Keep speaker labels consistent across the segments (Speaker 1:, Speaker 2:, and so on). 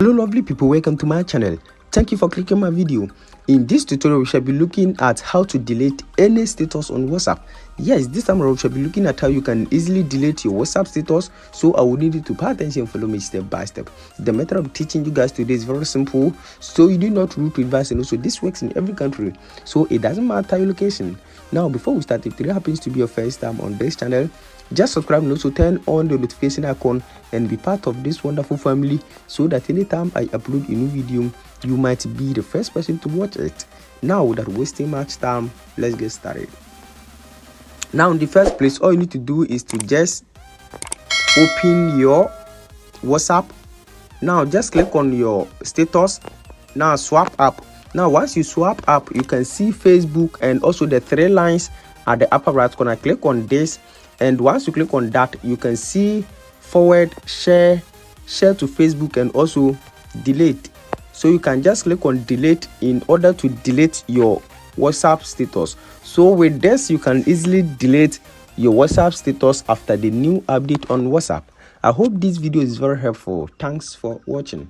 Speaker 1: Hello lovely people, welcome to my channel. Thank you for clicking my video. In this tutorial we shall be looking at how to delete any status on WhatsApp. Yes, this time we shall be looking at how you can easily delete your WhatsApp status. So I will need you to pay attention and follow me step by step. The method of teaching you guys today is very simple, so you do not root to advice, and also this works in every country, so it doesn't matter your location. Now before we start, if today happens to be your first time on this channel, just subscribe and also turn on the notification icon and be part of this wonderful family, so that anytime I upload a new video you might be the first person to watch it. Now without wasting much time, let's get started. Now in the first place, all you need to do is to just open your WhatsApp. Now just click on your status. Now swap up. Now once you swap up, you can see Facebook and also the three lines at the upper right corner. Click on this, and once you click on that, you can see forward, share to Facebook, and also delete. So you can just click on delete in order to delete your WhatsApp status. So with this, you can easily delete your WhatsApp status after the new update on WhatsApp. I hope this video is very helpful. Thanks for watching.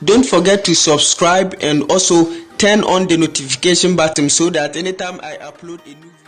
Speaker 1: Don't forget to subscribe and also turn on the notification button so that anytime I upload a new video